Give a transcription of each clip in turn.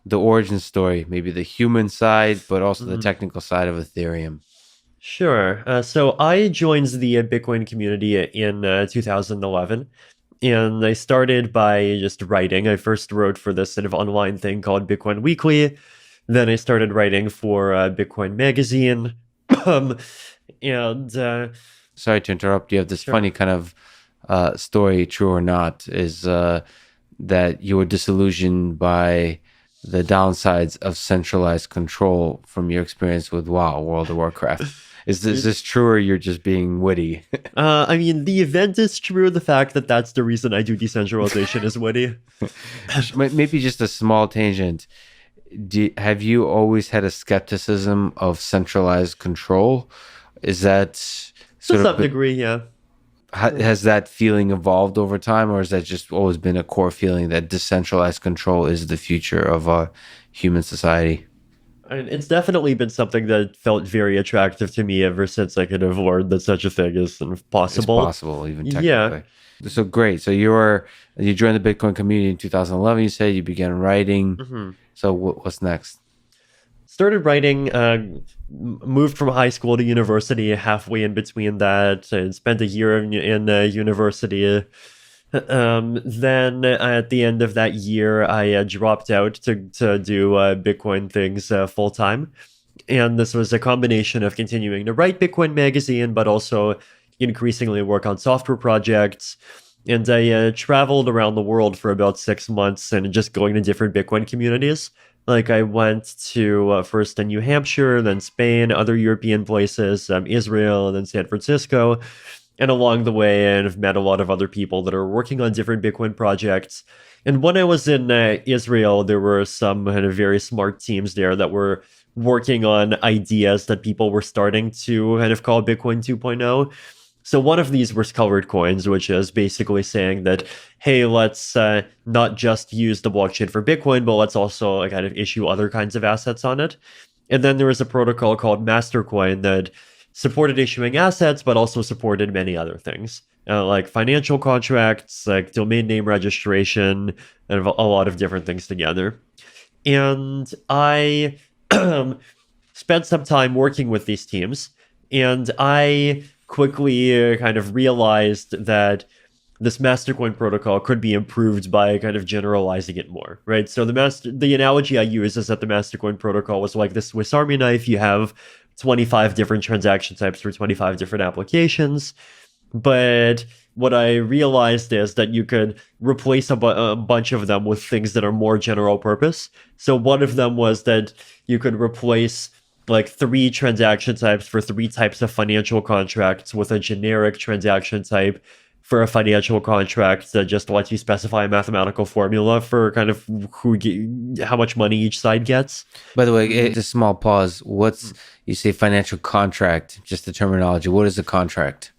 the origin story, maybe the human side, but also the Mhm. technical side of Ethereum. Sure. So I joined the Bitcoin community in 2011, and I started by just writing. I first wrote for this sort of online thing called Bitcoin Weekly. Then I started writing for Bitcoin Magazine. Um, and Sorry to interrupt. You have this Sure. funny kind of story, true or not, is that you were disillusioned by the downsides of centralized control from your experience with WoW, World of Warcraft. Is this true, or you're just being witty? I mean, the event is true. The fact that that's the reason I do decentralization is witty. Maybe just a small tangent. Have you always had a skepticism of centralized control? Is that To sort some of degree, yeah. has that feeling evolved over time, or has that just always been a core feeling that decentralized control is the future of human society? And it's definitely been something that felt very attractive to me ever since I could have learned that such a thing is It's possible. possible, even Yeah. technically. So great. So you joined the Bitcoin community in 2011. You said you began writing. Mhm. So what's next? Started writing, moved from high school to university, halfway in between that, and spent a year in university. Then at the end of that year, I dropped out to do Bitcoin things full time. And this was a combination of continuing to write Bitcoin Magazine, but also increasingly work on software projects. And I traveled around the world for about 6 months and just going to different Bitcoin communities. Like I went to first to New Hampshire, then Spain, other European places, Israel, and then San Francisco. And along the way, I've met a lot of other people that are working on different Bitcoin projects. And when I was in Israel, there were some kind of very smart teams there that were working on ideas that people were starting to kind of call Bitcoin 2.0. So one of these was colored coins, which is basically saying that, hey, let's not just use the blockchain for Bitcoin, but let's also kind of issue other kinds of assets on it. And then there was a protocol called Mastercoin that supported issuing assets, but also supported many other things, like financial contracts, like domain name registration, and a lot of different things together. And I spent some time working with these teams, and I quickly kind of realized that this Mastercoin protocol could be improved by kind of generalizing it more, right? So the analogy I use is that the Mastercoin protocol was like the Swiss Army knife. You have 25 different transaction types for 25 different applications. But what I realized is that you could replace a bunch of them with things that are more general purpose. So one of them was that you could replace like three transaction types for three types of financial contracts with a generic transaction type for a financial contract that just lets you specify a mathematical formula for kind of how much money each side gets. By the way, it's a small pause. What's you say financial contract? Just the terminology. What is a contract?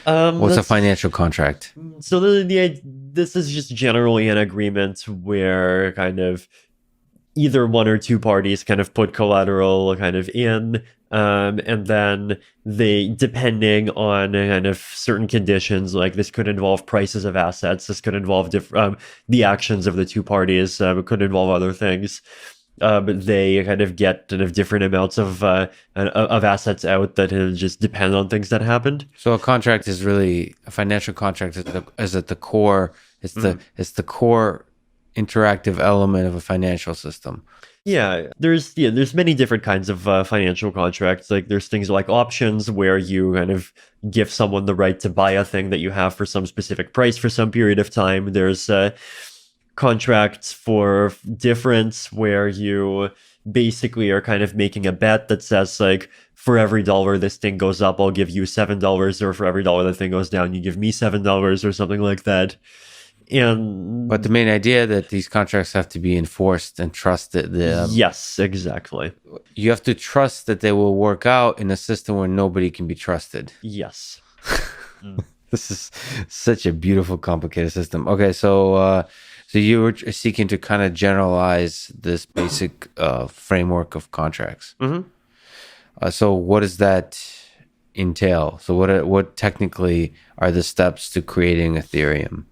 What's a That's financial contract? so this is just generally an agreement where kind of either one or two parties kind of put collateral kind of in, and then they, depending on kind of certain conditions, like this could involve prices of assets, this could involve the actions of the two parties, it could involve other things. But they kind of get kind of different amounts of assets out that just depend on things that happened. So a contract is really a financial contract is at the core. It's the core interactive element of a financial system. There's many different kinds of financial contracts. Like there's things like options where you kind of give someone the right to buy a thing that you have for some specific price for some period of time. There's contracts for difference where you basically are kind of making a bet that says like for every dollar this thing goes up, I'll give you $7, or for every dollar the thing goes down, you give me $7 or something like that. But the And main idea that these contracts have to be enforced and trusted. yes, exactly. You have to trust that they will work out in a system where nobody can be trusted. Yes. Mm. This is such a beautiful, complicated system. Okay, so you were seeking to kind of generalize this basic framework of contracts. Mhm. So what does that entail? So what technically are the steps to creating Ethereum?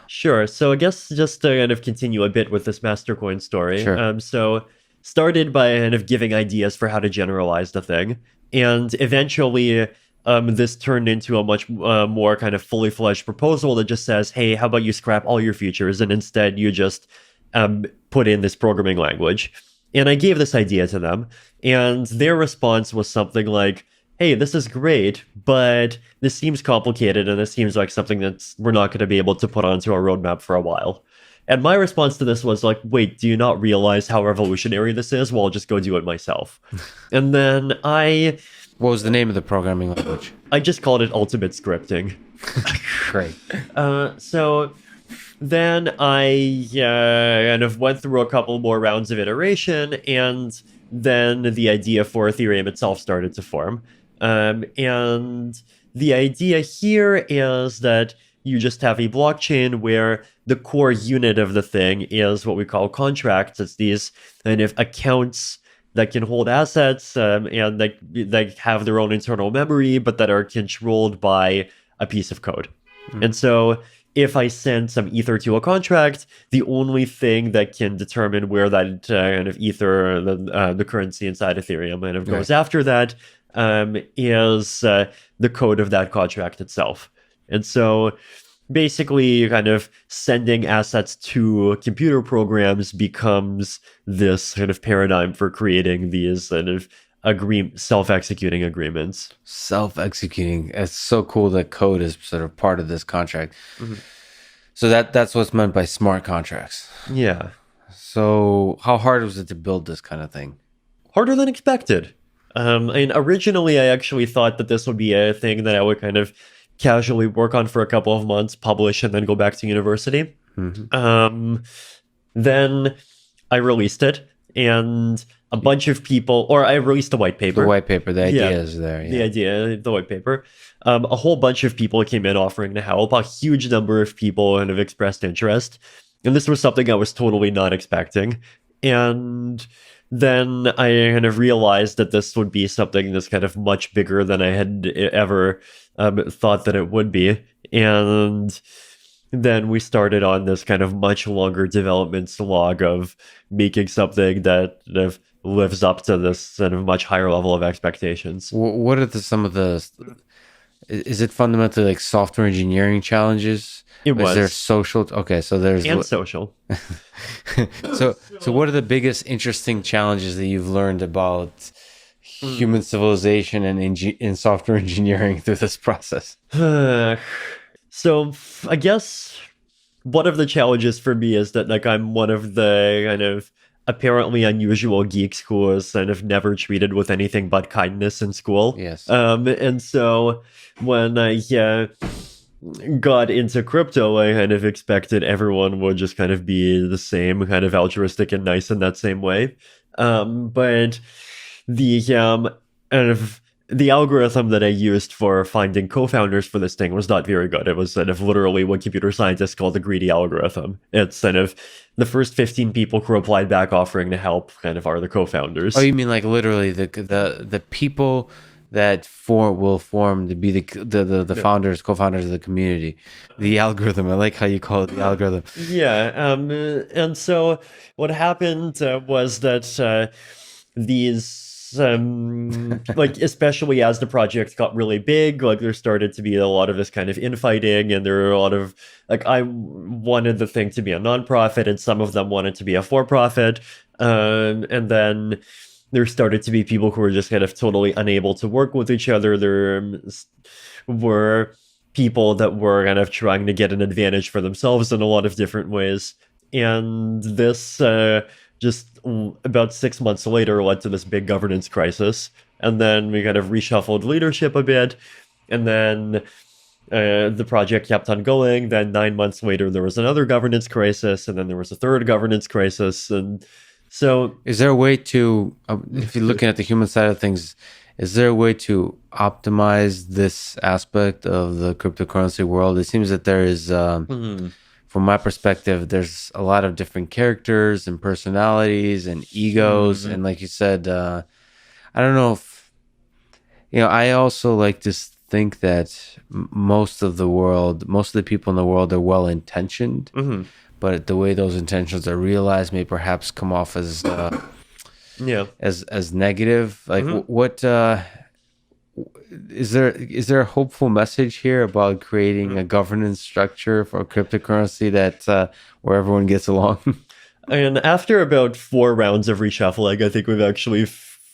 Sure. So I guess just to kind of continue a bit with this Mastercoin story. Sure. So started by kind of giving ideas for how to generalize the thing, and eventually, this turned into a much more kind of fully fledged proposal that just says, "Hey, how about you scrap all your features and instead you just put in this programming language?" And I gave this idea to them, and their response was something like, "Hey, this is great, but this seems complicated and this seems like something that we're not going to be able to put onto our roadmap for a while." And my response to this was like, "Wait, do you not realize how revolutionary this is? Well, I'll just go do it myself." And then What was the name of the programming language? I just called it ultimate scripting. Great. So then I kind of went through a couple more rounds of iteration, and then the idea for Ethereum itself started to form. And the idea here is that you just have a blockchain where the core unit of the thing is what we call contracts. It's these kind of accounts that can hold assets, and that have their own internal memory, but that are controlled by a piece of code. And so if I send some ether to a contract, the only thing that can determine where that kind of ether, the currency inside Ethereum, kind of goes after that, is the code of that contract itself. And so basically kind of sending assets to computer programs becomes this kind of paradigm for creating these kind of self-executing agreements. Self-executing. It's so cool that code is sort of part of this contract. So that's what's meant by smart contracts. Yeah. So how hard was it to build this kind of thing? Harder than expected. Originally I actually thought that this would be a thing that I would kind of casually work on for a couple of months, publish, and then go back to university. Then I released it, and a bunch of people, or I released the white paper. The white paper, the idea is there. Yeah. The idea, the white paper. A whole bunch of people came in offering to help. A huge number of people kind of expressed interest. And this was something I was totally not expecting. And then I kind of realized that this would be something that's kind of much bigger than I had ever thought that it would be. And then we started on this kind of much longer development slog of making something that kind of lives up to this kind of much higher level of expectations. What are some of the... Is it fundamentally like software engineering challenges? It was. Is there social? Okay, so there's... And social. So what are the biggest interesting challenges that you've learned about human civilization and in software engineering through this process? So I guess one of the challenges for me is that like I'm one of the kind of apparently unusual geeks who was kind of never treated with anything but kindness in school. Yes. And so when I got into crypto, I kind of expected everyone would just kind of be the same, kind of altruistic and nice in that same way. But the kind of the algorithm that I used for finding co-founders for this thing was not very good. It was kind of literally what computer scientists call the greedy algorithm. It's kind of the first 15 people who replied back offering to help kind of are the co-founders. Oh, you mean like literally the people that will form to be the founders, co-founders of the community. The algorithm. I like how you call it the algorithm. Yeah. And so what happened was that these like especially as the project got really big, like there started to be a lot of this kind of infighting, and there were a lot of like I wanted the thing to be a nonprofit and some of them wanted to be a for-profit, and then there started to be people who were just kind of totally unable to work with each other. There were people that were kind of trying to get an advantage for themselves in a lot of different ways, and this just about 6 months later led to this big governance crisis. And then we kind of reshuffled leadership a bit. And then the project kept on going. Then 9 months later, there was another governance crisis. And then there was a third governance crisis. And so... Is there a way to, if you're looking at the human side of things, is there a way to optimize this aspect of the cryptocurrency world? It seems that there is... From my perspective, there's a lot of different characters and personalities and egos. And like you said, I don't know if, I also like to think that most of the people in the world are well intentioned, but the way those intentions are realized may perhaps come off as Yeah. as negative. Like what is there a hopeful message here about creating a governance structure for cryptocurrency that where everyone gets along? And after about 4 rounds of reshuffling, I think we've actually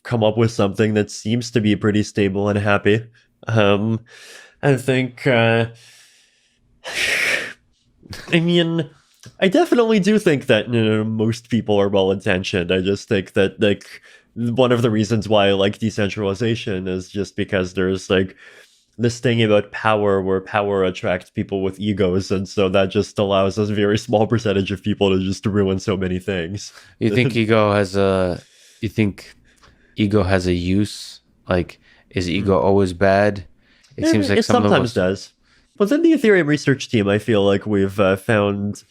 come up with something that seems to be pretty stable and happy. I think, I mean, I definitely do think that most people are well intentioned. I just think that like one of the reasons why I like decentralization is just because there's like this thing about power where power attracts people with egos, and so that just allows a very small percentage of people to just ruin so many things. You think ego has a use? Like, is ego always bad? It seems like It sometimes does. Within the Ethereum research team, I feel like we've found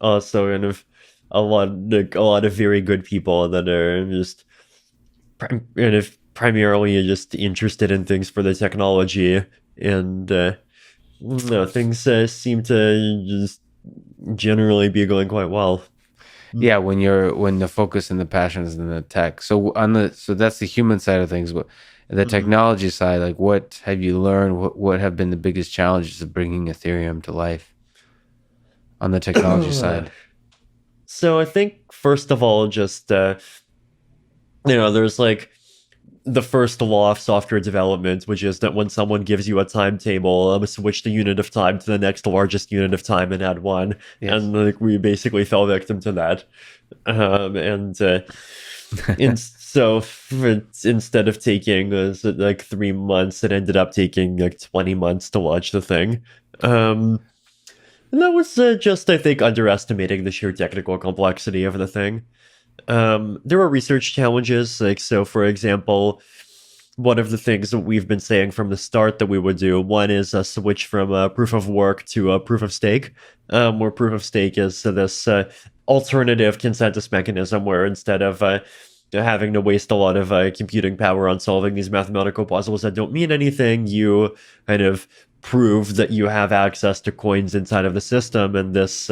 also kind of a lot of very good people that are just kind of primarily just interested in things for the technology, and things seem to just generally be going quite well. Yeah, when the focus and the passion is in the tech. So that's the human side of things. But the technology side, like what have you learned? What have been the biggest challenges of bringing Ethereum to life on the technology side? So I think first of all, just there's like the first law of software development, which is that when someone gives you a timetable, switch the unit of time to the next largest unit of time and add one. Yes. And like we basically fell victim to that. So instead of taking like 3 months, it ended up taking like 20 months to launch the thing. And that was just, I think, underestimating the sheer technical complexity of the thing. There were research challenges, like, so for example, one of the things that we've been saying from the start that we would do, one is a switch from a proof of work to a proof of stake, where proof of stake is this alternative consensus mechanism where instead of having to waste a lot of computing power on solving these mathematical puzzles that don't mean anything, you kind of prove that you have access to coins inside of the system, and this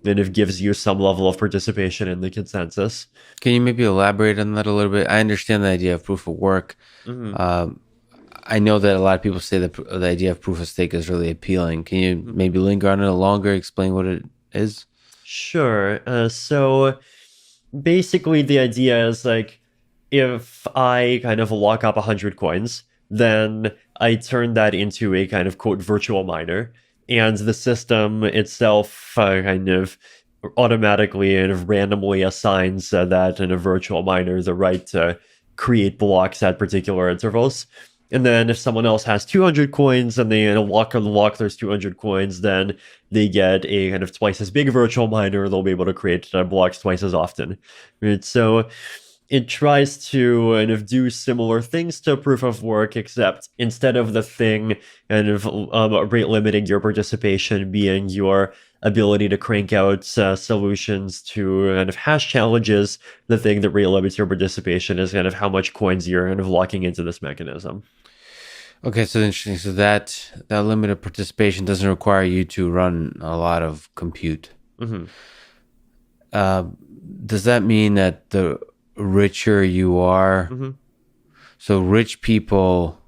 and it gives you some level of participation in the consensus. Can you maybe elaborate on that a little bit? I understand the idea of proof of work. I know that a lot of people say that the idea of proof of stake is really appealing. Can you maybe linger on it longer, explain what it is? Sure. So basically the idea is like, if I kind of lock up 100 coins, then I turn that into a kind of quote virtual miner. And the system itself kind of automatically and randomly assigns that in a virtual miner the right to create blocks at particular intervals. And then if someone else has 200 coins and they lock those 200 coins, then they get a kind of twice as big virtual miner. They'll be able to create blocks twice as often. Right? So it tries to kind of do similar things to proof of work, except instead of the thing kind of rate limiting your participation being your ability to crank out solutions to kind of hash challenges, the thing that rate limits your participation is kind of how much coins you're kind of locking into this mechanism. Okay, so interesting. So that limit of participation doesn't require you to run a lot of compute. Does that mean that the richer you are, so rich people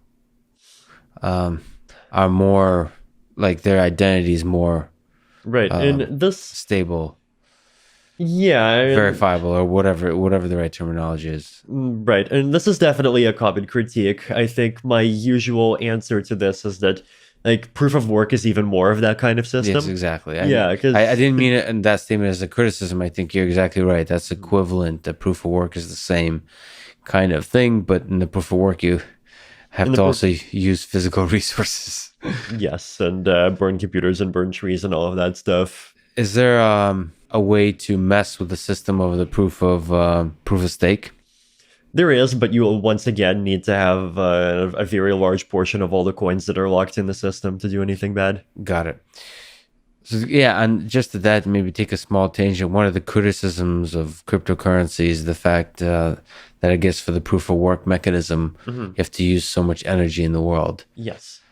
are more like their identity is more right, and this stable, verifiable, or whatever the right terminology is. Right, and this is definitely a common critique. I think my usual answer to this is that like proof of work is even more of that kind of system. Yes, exactly. I didn't mean it in that statement as a criticism. I think you're exactly right. That's equivalent. The proof of work is the same kind of thing, but in the proof of work, you have to also use physical resources. Yes, and burn computers and burn trees and all of that stuff. Is there a way to mess with the system of the proof of stake? There is, but you will once again need to have a very large portion of all the coins that are locked in the system to do anything bad. Got it. So yeah, and just to that, maybe take a small tangent. One of the criticisms of cryptocurrency is the fact that I guess for the proof of work mechanism, you have to use so much energy in the world. Yes.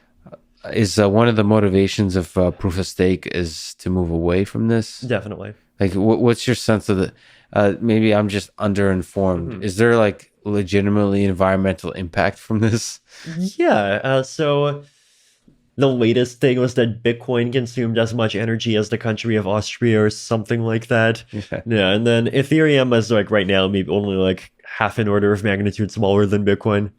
is one of the motivations of proof of stake is to move away from this? Definitely. Like, what's your sense of the? Maybe I'm just underinformed. Is there like legitimately environmental impact from this? Yeah. So the latest thing was that Bitcoin consumed as much energy as the country of Austria or something like that. Yeah. Yeah. And then Ethereum is like right now maybe only like half an order of magnitude smaller than Bitcoin.